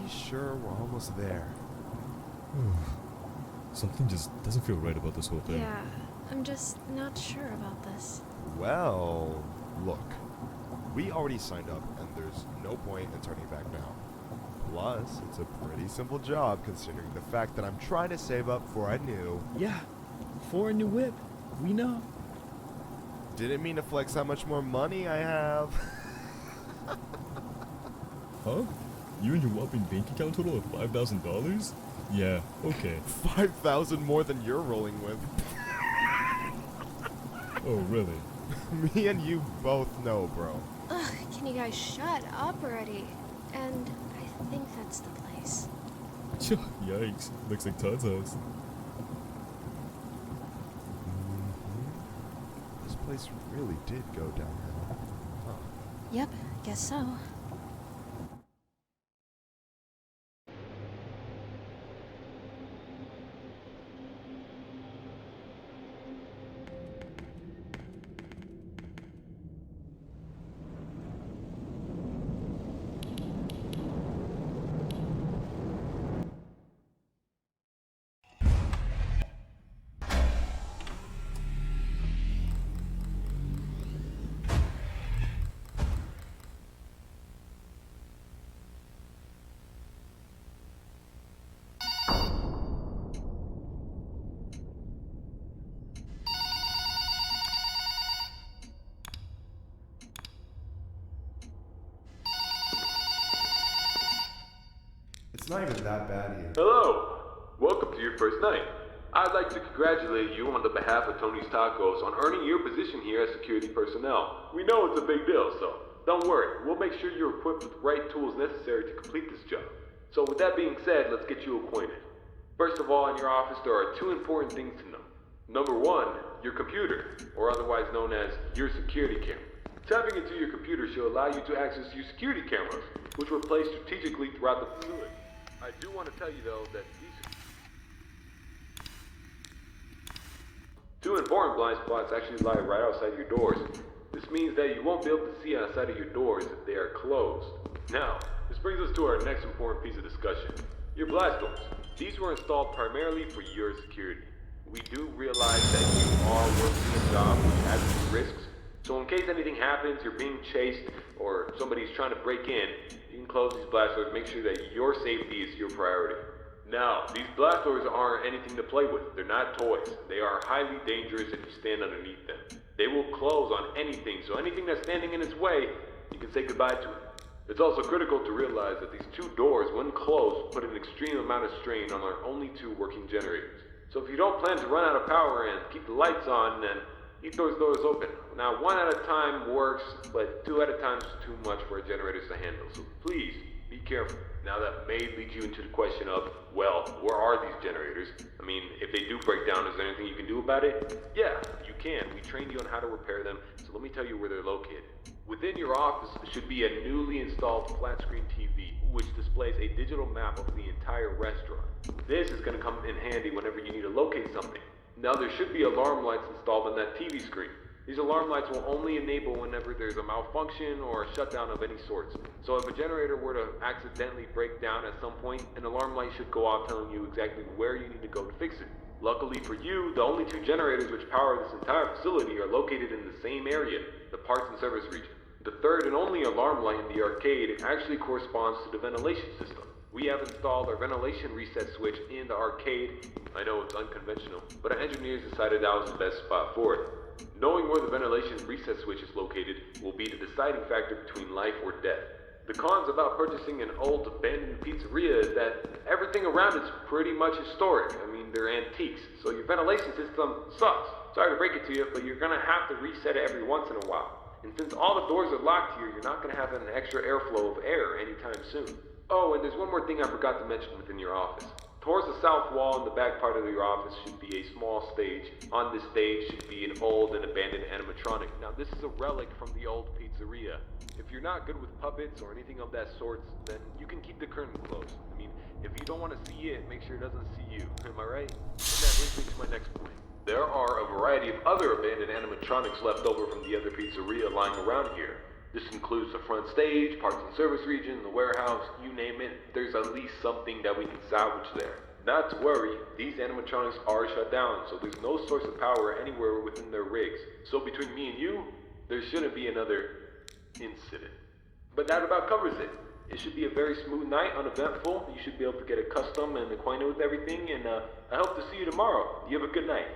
pretty sure we're almost there. Something just doesn't feel right about this whole thing. Yeah, I'm just not sure about this. Well, look. We already signed up, and there's no point in turning back now. Plus, it's a pretty simple job considering the fact that I'm trying to save up for a new... Yeah, for a new whip. We know. Didn't mean to flex how much more money I have. Huh? You and your whopping bank account total of $5,000? Yeah, okay. 5,000 more than you're rolling with. Oh, really? Me and you both know, bro. Ugh, can you guys shut up already? And I think that's the place. Yikes. Looks like Todd's house. This place really did go downhill. Huh. Yep, guess so. It's not even that bad here. Hello! Welcome to your first night. I'd like to congratulate you on the behalf of Tony's Tacos on earning your position here as security personnel. We know it's a big deal, so don't worry. We'll make sure you're equipped with the right tools necessary to complete this job. So with that being said, let's get you acquainted. First of all, in your office, there are two important things to know. Number one, your computer, or otherwise known as your security camera. Tapping into your computer should allow you to access your security cameras, which were placed strategically throughout the facility. I do want to tell you, though, that these two important blind spots actually lie right outside your doors. This means that you won't be able to see outside of your doors if they are closed. Now, this brings us to our next important piece of discussion. Your blast doors. These were installed primarily for your security. We do realize that you are working a job which has its risks, so in case anything happens, you're being chased, or somebody's trying to break in, you can close these blast doors, make sure that your safety is your priority. Now, these blast doors aren't anything to play with. They're not toys. They are highly dangerous if you stand underneath them. They will close on anything, so anything that's standing in its way, you can say goodbye to it. It's also critical to realize that these two doors, when closed, put an extreme amount of strain on our only two working generators. So if you don't plan to run out of power and keep the lights on, then keep those doors open. Now, one at a time works, but two at a time is too much for our generators to handle. So please, be careful. Now that may lead you into the question of, well, where are these generators? I mean, if they do break down, is there anything you can do about it? Yeah, you can. We trained you on how to repair them, so let me tell you where they're located. Within your office should be a newly installed flat screen TV, which displays a digital map of the entire restaurant. This is going to come in handy whenever you need to locate something. Now there should be alarm lights installed on that TV screen. These alarm lights will only enable whenever there's a malfunction or a shutdown of any sorts. So if a generator were to accidentally break down at some point, an alarm light should go off telling you exactly where you need to go to fix it. Luckily for you, the only two generators which power this entire facility are located in the same area, the parts and service region. The third and only alarm light in the arcade actually corresponds to the ventilation system. We have installed our ventilation reset switch in the arcade. I know it's unconventional, but our engineers decided that was the best spot for it. Knowing where the ventilation reset switch is located will be the deciding factor between life or death. The cons about purchasing an old abandoned pizzeria is that everything around it's pretty much historic. I mean, they're antiques, so your ventilation system sucks. Sorry to break it to you, but you're gonna have to reset it every once in a while. And since all the doors are locked here, you're not gonna have an extra airflow of air anytime soon. Oh, and there's one more thing I forgot to mention within your office. Towards the south wall in the back part of your office should be a small stage. On this stage should be an old and abandoned animatronic. Now this is a relic from the old pizzeria. If you're not good with puppets or anything of that sort, then you can keep the curtain closed. I mean, if you don't want to see it, make sure it doesn't see you. Am I right? And that brings me to my next point. There are a variety of other abandoned animatronics left over from the other pizzeria lying around here. This includes the front stage, parts and service region, the warehouse, you name it. There's at least something that we can salvage there. Not to worry, these animatronics are shut down, so there's no source of power anywhere within their rigs. So between me and you, there shouldn't be another incident. But that about covers it. It should be a very smooth night, uneventful. You should be able to get accustomed and acquainted with everything, and I hope to see you tomorrow. You have a good night.